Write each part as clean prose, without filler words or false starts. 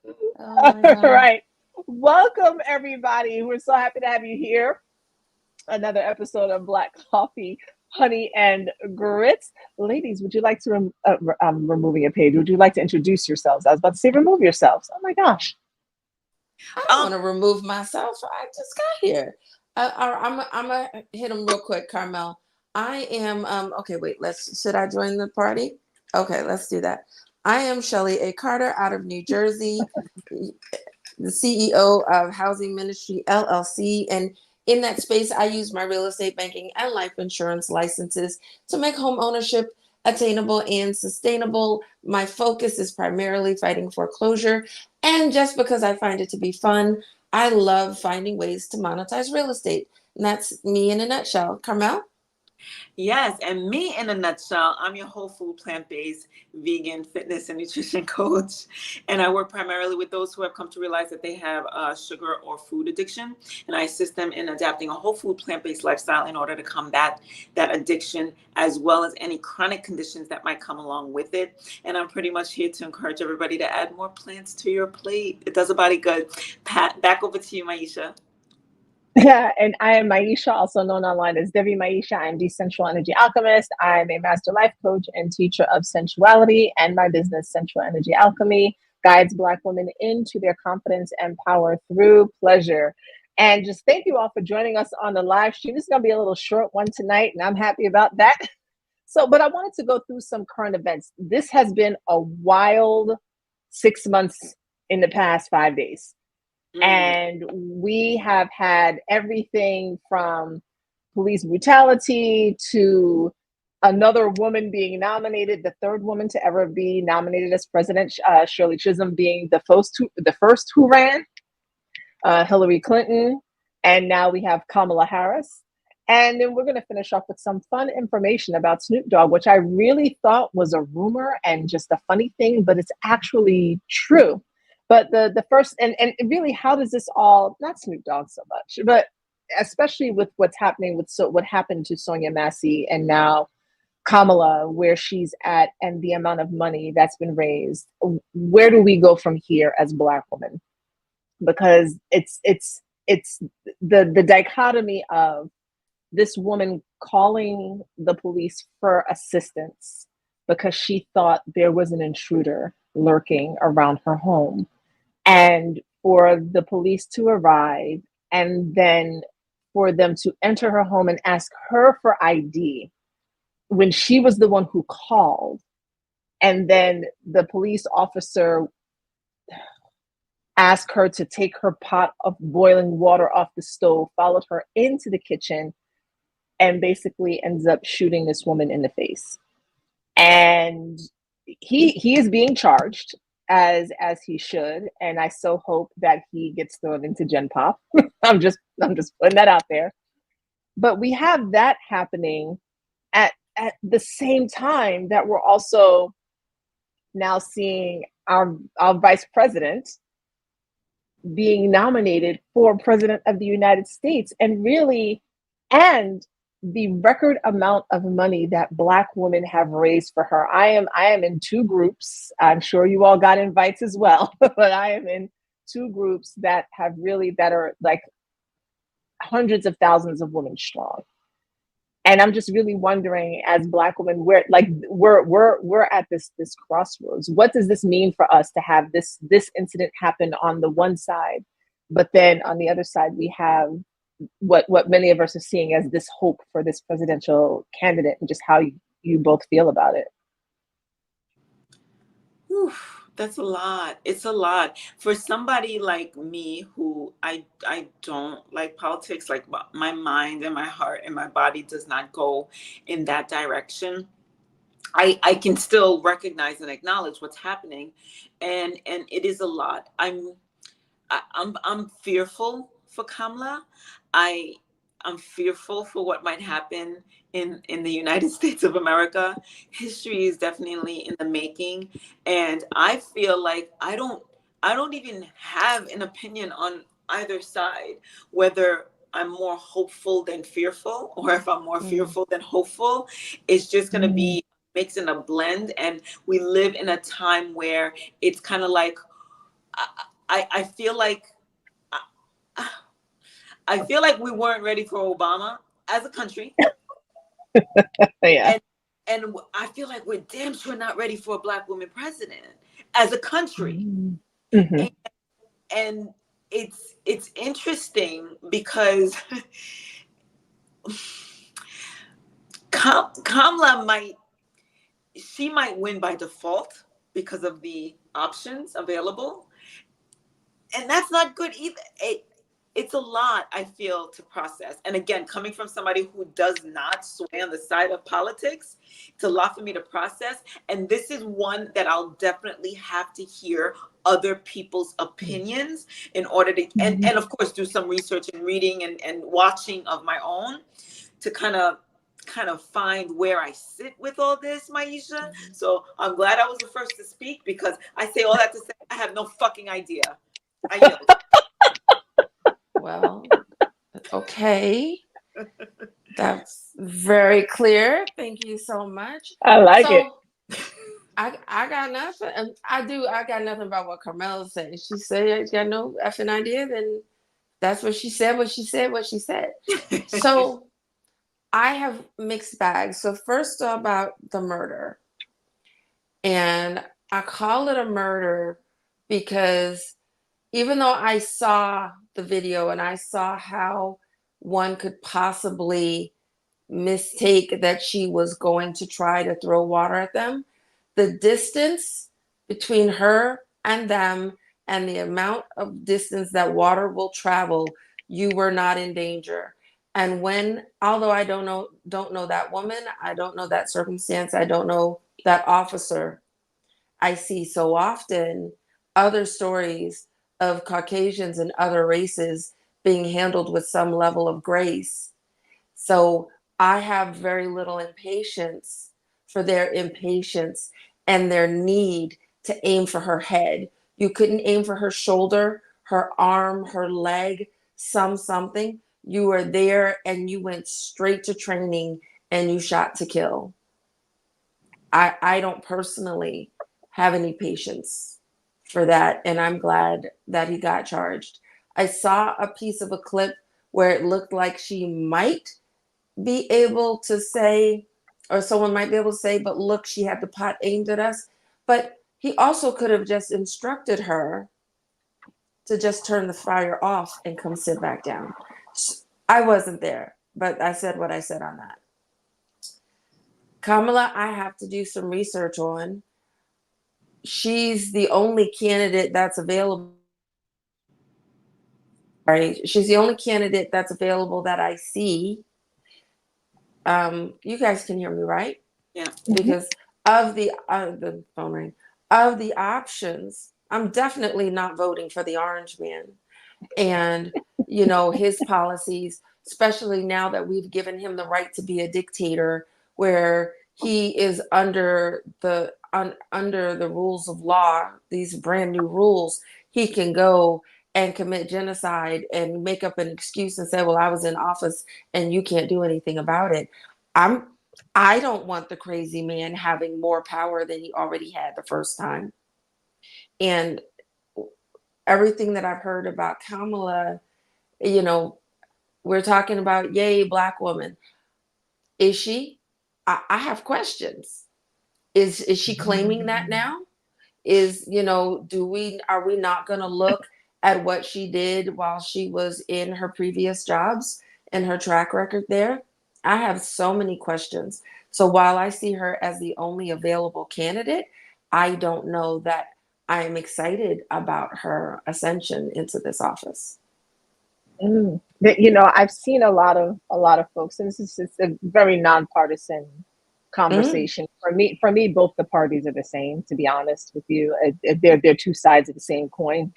Oh All my God. right. Welcome, everybody. We're so happy to have you here. Another episode of Black Coffee, Honey, and Grits. Ladies, would you like to, I'm removing a page. Would you like to introduce yourselves? I was about to say remove yourselves. Oh my gosh. I don't Um, want to remove myself. I just got here. I'm gonna hit them real quick, Carmel. I am okay, wait, should I join the party? Okay, let's do that. I am Shelly A. Carter out of New Jersey, the CEO of Housing Ministry LLC. And in that space, I use my real estate banking and life insurance licenses to make home ownership attainable and sustainable. My focus is primarily fighting foreclosure. And just because I find it to be fun, I love finding ways to monetize real estate. And that's me in a nutshell. Carmel? yes, and me in a nutshell, I'm your whole food, plant-based, vegan, fitness, and nutrition coach. And I work primarily with those who have come to realize that they have sugar or food addiction. And I assist them in adapting a whole food, plant-based lifestyle in order to combat that addiction, as well as any chronic conditions that might come along with it. And I'm pretty much here to encourage everybody to add more plants to your plate. It does a body good. Pat, back over to you, Maisha. Yeah, and I am Maisha, also known online as Devi Maisha. I'm the Sensual Energy Alchemist. I'm a master life coach and teacher of sensuality, and my business, Sensual Energy Alchemy, guides Black women into their confidence and power through pleasure. And just thank you all for joining us on the live stream. This is going to be a little short one tonight, and I'm happy about that. So, but I wanted to go through some current events. This has been a wild 6 months in the past 5 days. Mm. And we have had everything from police brutality to another woman being nominated, the third woman to ever be nominated as president, Shirley Chisholm being the first who ran, Hillary Clinton, and now we have Kamala Harris. And then we're going to finish off with some fun information about Snoop Dogg, which I really thought was a rumor and just a funny thing, but it's actually true. But the first and really, how does this all, not Snoop Dogg so much, but especially with what's happening with what happened to Sonia Massey and now Kamala, where she's at, and the amount of money that's been raised. Where do we go from here as Black women? Because it's the dichotomy of this woman calling the police for assistance because she thought there was an intruder lurking around her home, and for the police to arrive, and then for them to enter her home and ask her for ID when she was the one who called, and then the police officer asked her to take her pot of boiling water off the stove, followed her into the kitchen, and basically ends up shooting this woman in the face. And he is being charged as he should, and I so hope that he gets thrown into Gen Pop. I'm just putting that out there. But we have that happening at the same time that we're also now seeing our vice president being nominated for president of the United States, and really, and the record amount of money that Black women have raised for her. I am in two groups. I'm sure you all got invites as well, but I am in two groups that are like hundreds of thousands of women strong. And I'm just really wondering, as Black women, we're at this crossroads. What does this mean for us to have this incident happen on the one side, but then on the other side we have what many of us are seeing as this hope for this presidential candidate, and just how you both feel about it. Whew, that's a lot. It's a lot for somebody like me who I don't like politics. Like my mind and my heart and my body does not go in that direction. I can still recognize and acknowledge what's happening, and it is a lot. I'm fearful for Kamala. I I'm fearful for what might happen in the United States of America. History is definitely in the making, and I feel like I don't even have an opinion on either side, whether I'm more hopeful than fearful, or if I'm more Mm. fearful than hopeful. It's just going to Mm, be mixed in a blend, and we live in a time where it's kind of like I feel like I feel like we weren't ready for Obama as a country, Yeah. and I feel like we're damn sure not ready for a Black woman president as a country. Mm-hmm. And it's interesting because Kamala might win by default because of the options available, and that's not good either. It's a lot, I feel, to process. And again, coming from somebody who does not sway on the side of politics, it's a lot for me to process. And this is one that I'll definitely have to hear other people's opinions in order to, and of course, do some research and reading and watching of my own to kind of find where I sit with all this, Maisha. So I'm glad I was the first to speak, because I say all that to say I have no fucking idea. I yield. Well, okay. That's very clear. Thank you so much. I like it. I got nothing. I got nothing about what Carmela said. She said, "You got no effing idea." Then that's what she said. What she said. What she said. So I have mixed bags. So first about the murder, and I call it a murder because even though I saw the video and I saw how one could possibly mistake that she was going to try to throw water at them, the distance between her and them and the amount of distance that water will travel, you were not in danger. And when, although I don't know that woman, I don't know that circumstance, I don't know that officer, I see so often other stories of Caucasians and other races being handled with some level of grace. So I have very little impatience for their impatience and their need to aim for her head. You couldn't aim for her shoulder, her arm, her leg, something. You were there and you went straight to training and you shot to kill. I don't personally have any patience for that, and I'm glad that he got charged. I saw a piece of a clip where it looked like she might be able to say, or someone might be able to say, but look, she had the pot aimed at us. But he also could have just instructed her to just turn the fire off and come sit back down. I wasn't there, but I said what I said on that. Kamala, I have to do some research on. She's the only candidate that's available. Right? She's the only candidate that's available that I see. You guys can hear me, right? Yeah. Because of the phone ring, of the options, I'm definitely not voting for the orange man. And his policies, especially now that we've given him the right to be a dictator, where he is under the rules of law, these brand new rules, he can go and commit genocide and make up an excuse and say, well, I was in office and you can't do anything about it. I don't want the crazy man having more power than he already had the first time. And everything that I've heard about Kamala, we're talking about, yay, Black woman. Is she? I have questions. Is she claiming that now? Are we not going to look at what she did while she was in her previous jobs and her track record there? I have so many questions. So while I see her as the only available candidate, I don't know that I'm excited about her ascension into this office. I've seen a lot of folks, and this is just a very nonpartisan conversation. For me, both the parties are the same. To be honest with you, they're two sides of the same coin.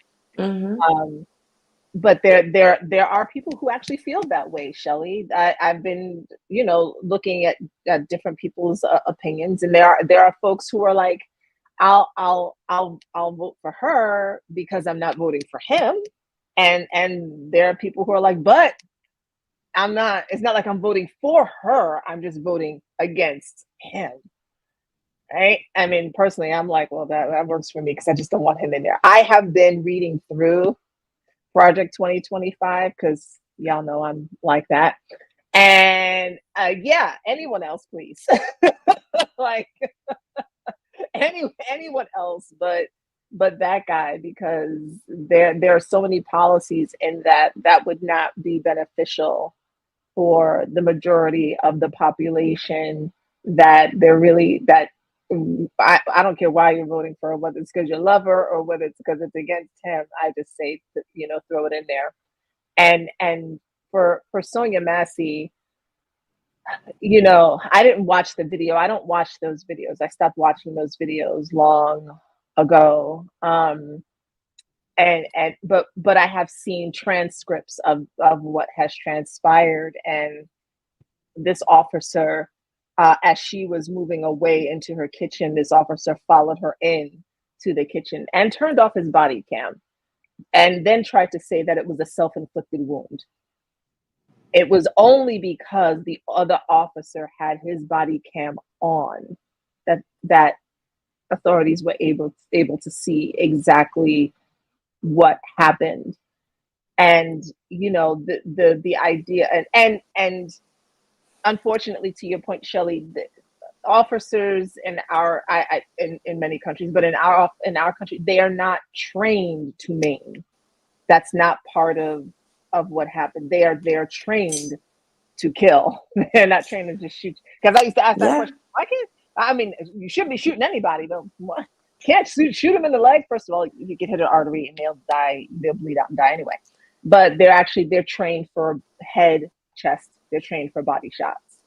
But there are people who actually feel that way, Shelley. I've been looking at different people's opinions, and there are folks who are like, I'll vote for her because I'm not voting for him. And there are people who are like, but I'm not, it's not like I'm voting for her, I'm just voting against him. right? I mean, personally, I'm like, well, that works for me because I just don't want him in there. I have been reading through Project 2025 because y'all know I'm like that. And yeah, anyone else, please. Like anyone else, but that guy, because there are so many policies in that would not be beneficial for the majority of the population, that they're really that I don't care why you're voting for, whether it's because you love her or whether it's because it's against him. I just say, throw it in there. And for Sonia Massey, I didn't watch the video. I don't watch those videos. I stopped watching those videos long ago. But I have seen transcripts of what has transpired, and this officer, as she was moving away into her kitchen, this officer followed her in to the kitchen and turned off his body cam, and then tried to say that it was a self-inflicted wound. It was only because the other officer had his body cam on that authorities were able to see exactly what happened. And the idea, and unfortunately, to your point, Shelley, the officers in in many countries, but in our country, they are not trained to maim. That's not part of what happened. They are trained to kill. They're not trained to just shoot. Because I used to ask that Yeah. question. Why can't I mean you shouldn't be shooting anybody, but can't shoot them in the leg? First of all, you get hit an artery and they'll die. They'll bleed out and die anyway. But they're trained for head, chest. They're trained for body shots.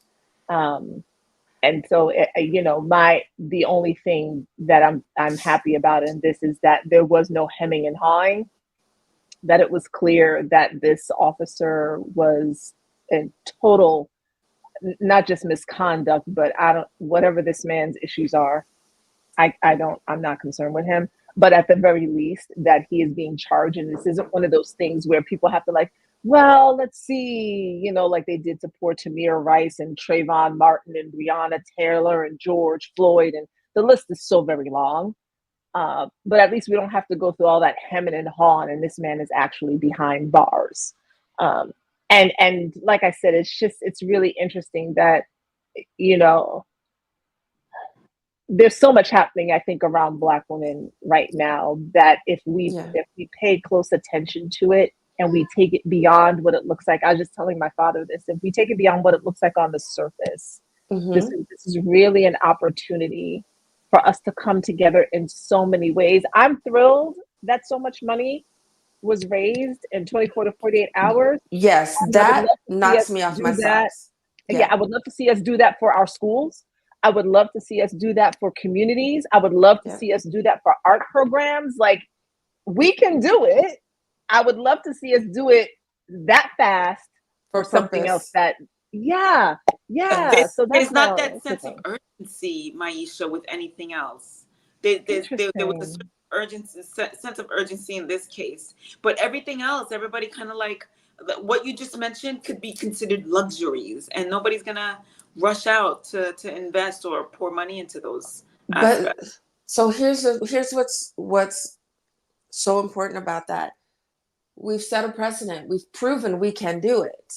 And so the only thing that I'm happy about in this is that there was no hemming and hawing, that it was clear that this officer was in total, not just misconduct, but whatever this man's issues are, I'm not concerned with him. But at the very least, that he is being charged, and this isn't one of those things where people have to like, well, let's see, like they did to poor Tamir Rice and Trayvon Martin and Breonna Taylor and George Floyd, and the list is so very long. But at least we don't have to go through all that hemming and hawing, and this man is actually behind bars. And like I said, it's really interesting that you know there's so much happening, I think, around Black women right now, that if we pay close attention to it and we take it beyond what it looks like. I was just telling my father this. If we take it beyond what it looks like on the surface, this is really an opportunity for us to come together in so many ways. I'm thrilled that so much money was raised in 24 to 48 hours. Yes, that knocks me off my socks. Yeah, I would love to see us do that for our schools. I would love to see us do that for communities. I would love to see us do that for art programs. Like, we can do it. I would love to see us do it that fast for something else that, so there's not that sense of urgency, Maisha, with anything else. There was a sense of urgency in this case, but everything else, everybody kind of like what you just mentioned could be considered luxuries, and nobody's gonna rush out to invest or pour money into those aspects. But so here's what's so important about that. We've set a precedent. We've proven we can do it.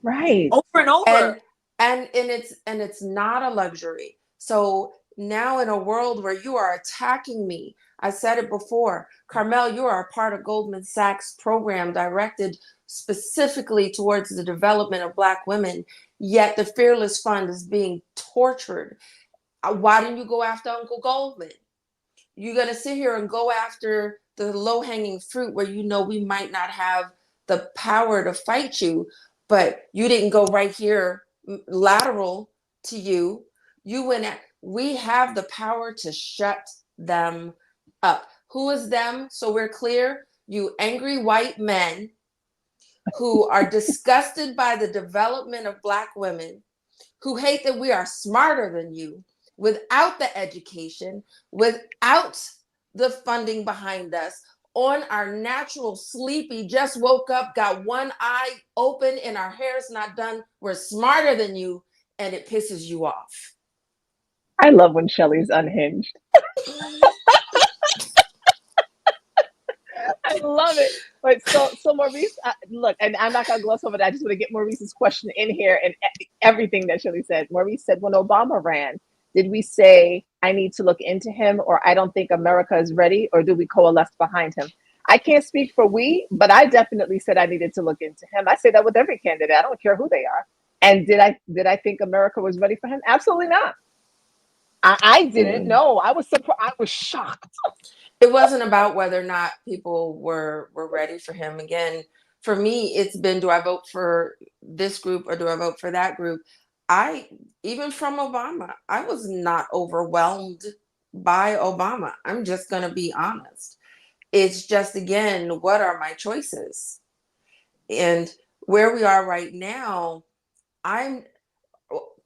Right. Over and over. And it's not a luxury. So now, in a world where you are attacking me, I said it before, Carmel, you are a part of Goldman Sachs program directed specifically towards the development of Black women, yet the Fearless Fund is being tortured. Why didn't you go after Uncle Goldman? You're going to sit here and go after the low-hanging fruit where we might not have the power to fight you, but you didn't go right here lateral to you. You went at, we have the power to shut them up. Who is them? So we're clear. You angry white men who are disgusted by the development of Black women, who hate that we are smarter than you, without the education, without the funding behind us, on our natural sleepy, just woke up, got one eye open and our hair's not done. We're smarter than you, and it pisses you off. I love when Shelly's unhinged. I love it. But so Maurice, look, and I'm not gonna gloss over that. I just want to get Maurice's question in here and everything that Shelly said. Maurice said, when Obama ran, did we say I need to look into him, or I don't think America is ready, or do we coalesce behind him? I can't speak for we, but I definitely said I needed to look into him. I say that with every candidate. I don't care who they are. And did I think America was ready for him? Absolutely not. I didn't know. I was surprised. I was shocked. It wasn't about whether or not people were ready for him. Again, for me, it's been, do I vote for this group or do I vote for that group? I, even from Obama, I was not overwhelmed by Obama. I'm just going to be honest. It's just, again, what are my choices? And where we are right now,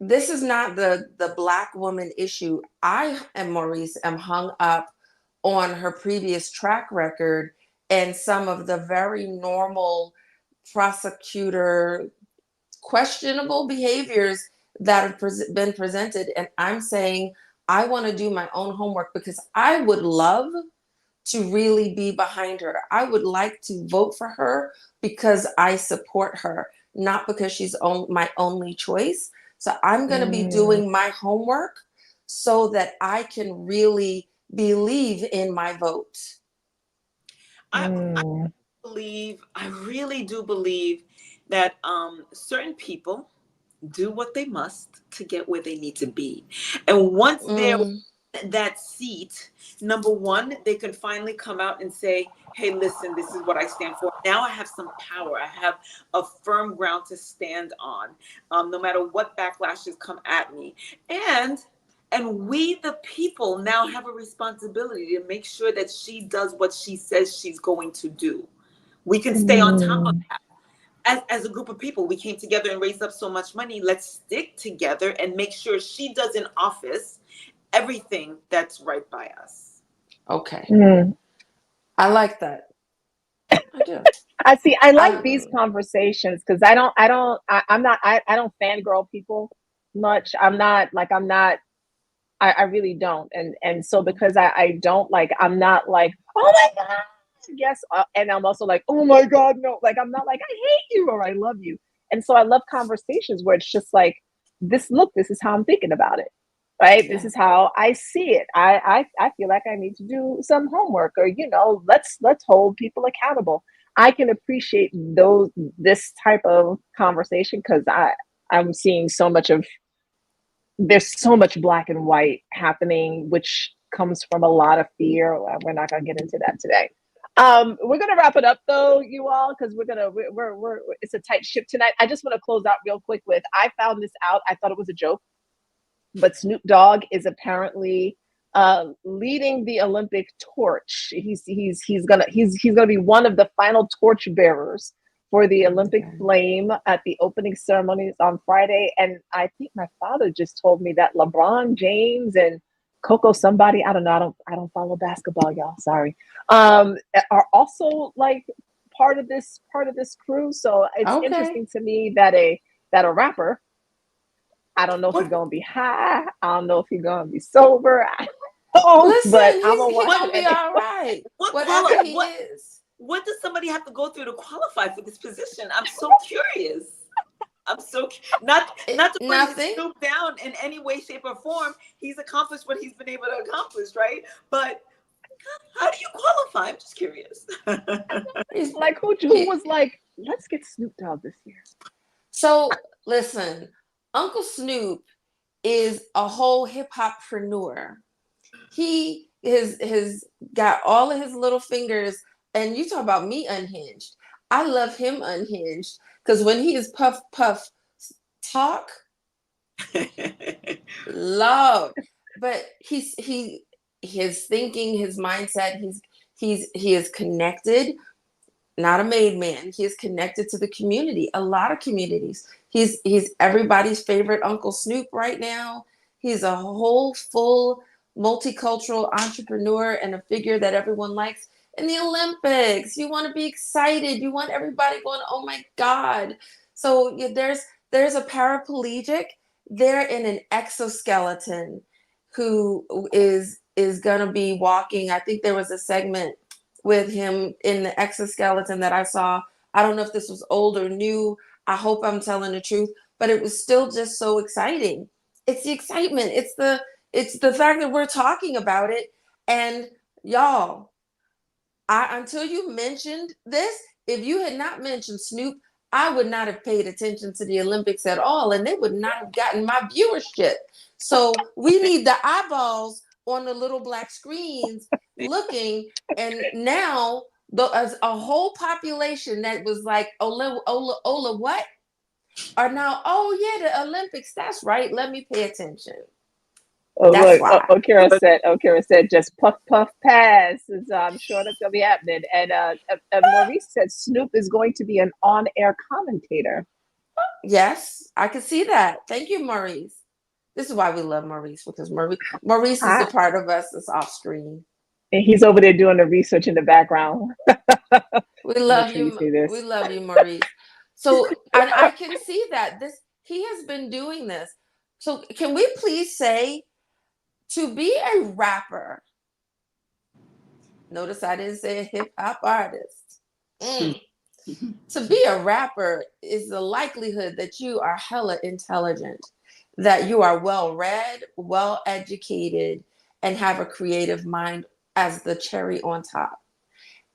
this is not the Black woman issue. I and Maurice am hung up on her previous track record and some of the very normal prosecutor questionable behaviors that have been presented. And I'm saying I want to do my own homework because I would love to really be behind her. I would like to vote for her because I support her, not because she's my only choice. So I'm going to be doing my homework so that I can really believe in my vote. I really do believe that certain people do what they must to get where they need to be. And once they're in that seat, number one, they can finally come out and say, hey, listen, this is what I stand for. Now I have some power. I have a firm ground to stand on, no matter what backlashes come at me. And we, the people, now have a responsibility to make sure that she does what she says she's going to do. We can stay on top of that. As a group of people, we came together and raised up so much money. Let's stick together and make sure she does in office everything that's right by us. Okay. I like that. I do. I like these conversations because I don't fangirl people much. I really don't. And so because I don't, like, I'm not like, oh my God, yes. And I'm also like, oh my God, no. Like, I'm not like, I hate you or I love you. And so I love conversations where it's just like, this is how I'm thinking about it. Right. Yeah. This is how I see it. I feel like I need to do some homework, or, let's hold people accountable. I can appreciate this type of conversation because I'm seeing there's so much black and white happening, which comes from a lot of fear. We're not going to get into that today. We're going to wrap it up though, you all, because we're it's a tight ship tonight. I just want to close out real quick with, I found this out. I thought it was a joke, but Snoop Dogg is apparently leading the Olympic torch. He's gonna be one of the final torch bearers for the Olympic flame at the opening ceremonies on Friday. And I think my father just told me that LeBron James and Coco somebody, I don't know, I don't follow basketball, y'all, sorry, are also like part of this crew. So it's interesting to me that a rapper, I don't know if he's gonna be high, I don't know if he's gonna be sober, listen, but he's gonna be all right. Whatever he is. What does somebody have to go through to qualify for this position? I'm so curious. Not to put Snoop down in any way, shape, or form. He's accomplished what he's been able to accomplish, right? But how do you qualify? I'm just curious. He's like, who was like, let's get Snoop Dogg this year. So listen, Uncle Snoop is a whole hip hoppreneur. He has got all of his little fingers. And you talk about me unhinged. I love him unhinged because when he is puff talk, love. But his thinking, his mindset, he is connected. Not a made man. He is connected to the community. A lot of communities. He's everybody's favorite Uncle Snoop right now. He's a whole full multicultural entrepreneur and a figure that everyone likes. In the Olympics, you want to be excited. You want everybody going, oh my God. So there's a paraplegic. They're in an exoskeleton. who is gonna be walking. I think there was a segment with him in the exoskeleton that I saw. I don't know if this was old or new. I hope I'm telling the truth, but it was still just so exciting. It's the excitement. It's the fact that we're talking about it. And y'all, until you mentioned this, if you had not mentioned Snoop, I would not have paid attention to the Olympics at all, and they would not have gotten my viewership. So we need the eyeballs on the little black screens looking, and now as a whole population that was like, Ola, what? Are now, oh yeah, the Olympics. That's right. Let me pay attention. Oh That's look, why. Okira said just puff puff pass. So I'm sure that's gonna be happening. And Maurice said Snoop is going to be an on-air commentator. Yes, I can see that. Thank you, Maurice. This is why we love Maurice, because Maurice is the part of us that's off screen. And he's over there doing the research in the background. We love you. We love you, Maurice. So, and I can see that he has been doing this. So, can we please say, to be a rapper? Notice I didn't say a hip hop artist. To be a rapper is the likelihood that you are hella intelligent, that you are well read, well educated, and have a creative mind as the cherry on top.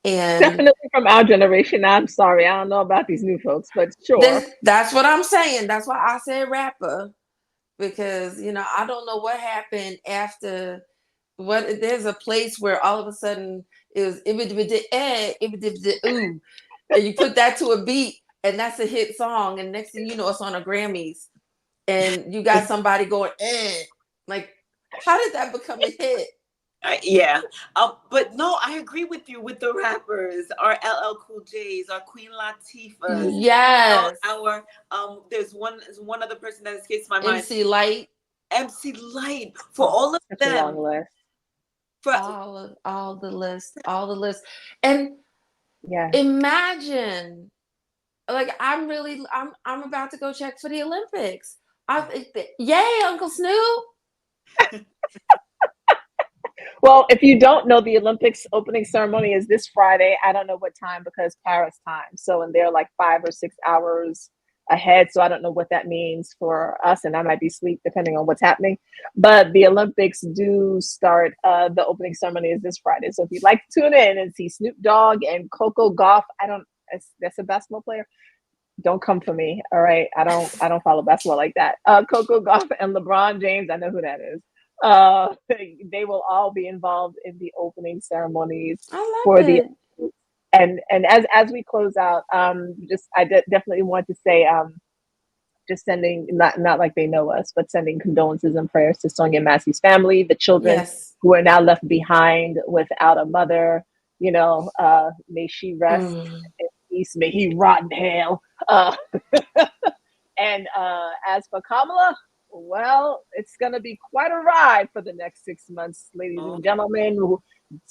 And definitely from our generation. I'm sorry, I don't know about these new folks, but sure. That's what I'm saying. That's why I said rapper, because I don't know what happened after. There's a place where all of a sudden it was ooh, and you put that to a beat, and that's a hit song, and next thing you know, it's on a Grammys, and you got somebody going, like, how did that become a hit? Yeah, but no, I agree with you with the rappers, our LL Cool J's, our Queen Latifahs. Yes, our there's one other person that escapes my mind. MC Lyte. For all of That's them. A long list. For all the list, and yeah, imagine, like, I'm about to go check for the Olympics. Yay, Uncle Snoop. Well, if you don't know, the Olympics opening ceremony is this Friday. I don't know what time because Paris time. So, and they're like 5 or 6 hours ahead. So I don't know what that means for us, and I might be asleep depending on what's happening. But the Olympics do start. The opening ceremony is this Friday. So if you'd like to tune in and see Snoop Dogg and Coco Gauff, that's a basketball player. Don't come for me. All right. I don't follow basketball like that. Coco Gauff and LeBron James, I know who that is. They will all be involved in the opening ceremonies for it. And as we close out, I definitely want to say, just sending, not like they know us, but sending condolences and prayers to Sonia Massey's family, the children who are now left behind without a mother. May she rest in peace. May he rot in hell. And as for Kamala, well, it's going to be quite a ride for the next 6 months, ladies and gentlemen.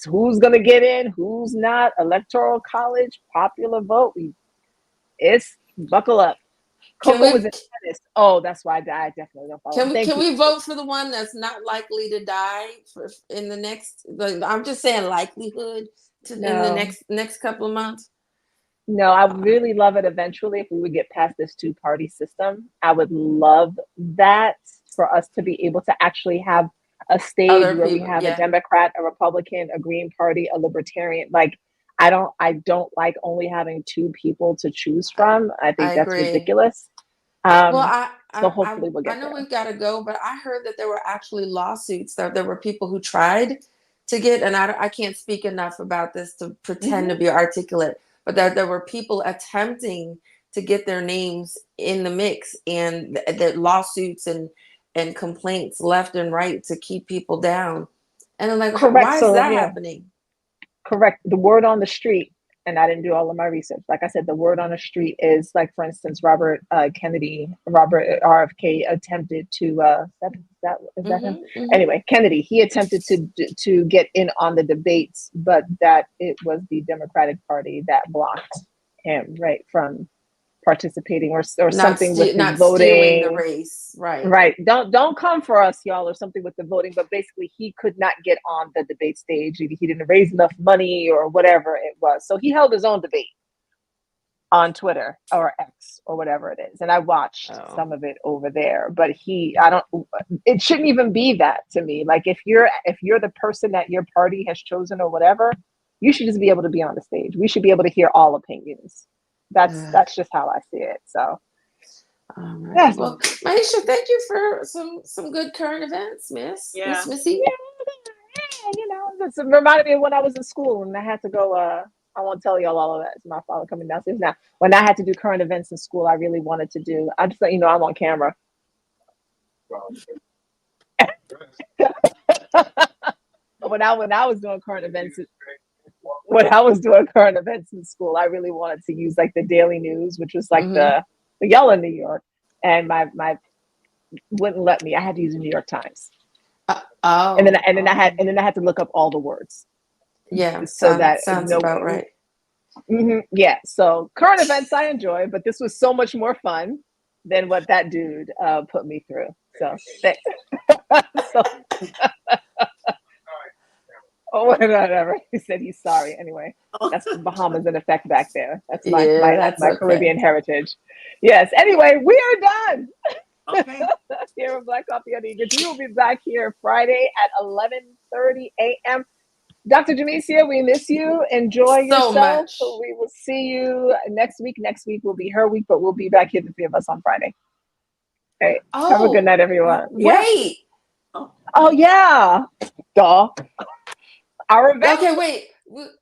Who's going to get in, who's not? Electoral college, popular vote. It's buckle up. Coco was in tennis. Oh, that's why I definitely don't follow. Can we vote for the one that's not likely to die in the next? I'm just saying likelihood in the next couple of months. No, I would really love it eventually if we would get past this 2-party system. I would love that for us to be able to actually have a stage where we have a Democrat, a Republican, a Green Party, a Libertarian. Like, I don't like only having 2 people to choose from. I think that's ridiculous. Well, so hopefully we'll get I know there. We've got to go, but I heard that there were actually lawsuits. There were people who tried to get, and I can't speak enough about this to pretend to be articulate, but there were people attempting to get their names in the mix, and the lawsuits and complaints left and right to keep people down. And I'm like, why is that happening? Correct. The word on the street, and I didn't do all of my research. Like I said, the word on the street is, like, for instance, Robert RFK attempted to, is that him? Anyway, Kennedy, he attempted to get in on the debates, but that it was the Democratic Party that blocked him, right, from participating or Not something with the not stealing the voting. race, right? Right. Don't come for us, y'all, or something with the voting. But basically, he could not get on the debate stage. He didn't raise enough money or whatever it was. So he held his own debate on Twitter or X or whatever it is. And I watched Oh. some of it over there. But it shouldn't even be that to me. Like if you're the person that your party has chosen or whatever, you should just be able to be on the stage. We should be able to hear all opinions. That's just how I see it. So all right. yes. Well, Maisha, thank you for some good current events, Miss Missy. It reminded me of when I was in school and I had to go. I won't tell y'all all of that. It's my father coming downstairs now. When I had to do current events in school, I really wanted to do. I just let you know I'm on camera. when I was doing current events, in school, I really wanted to use like the Daily News, which was like the yellow New York, and my wouldn't let me. I had to use the New York Times. And then I had to look up all the words. Yeah, so sounds about right. Yeah. So current events I enjoy, but this was so much more fun than what that dude put me through. So thanks. Whatever. He said he's sorry. Anyway, that's Bahamas in effect back there. That's my okay. Caribbean heritage. Yes. Anyway, we are done. Okay. Here with Black Coffee on Eagles. We will be back here Friday at 11:30 a.m. Dr. Jamesia, we miss you. Enjoy yourself. Much. So we will see you next week. Next week will be her week, but we'll be back here, the three of us, on Friday. Okay. Have a good night, everyone. Wait. Yeah. Oh, yeah. Duh. Our event. Okay, wait.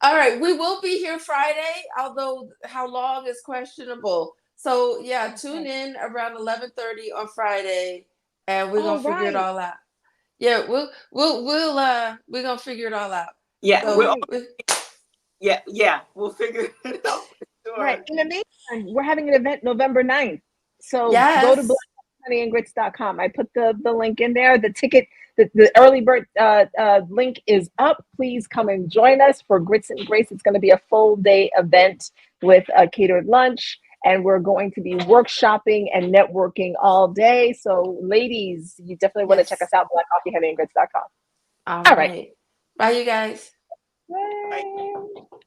All right. We will be here Friday, although how long is questionable. So yeah, tune in around 11:30 on Friday, and we're gonna figure it all out. Yeah, we're gonna figure it all out. Yeah, so, we'll figure it out. Sure. Right. In the meantime, we're having an event November 9th. So go to blackcoffeeandgrits.com. I put the link in there. The ticket, the early bird link is up. Please come and join us for Grits and Grace. It's going to be a full day event with a catered lunch. And we're going to be workshopping and networking all day. So ladies, you definitely want to check us out, blackcoffeeandgrits.com. All right. Bye, you guys. Bye.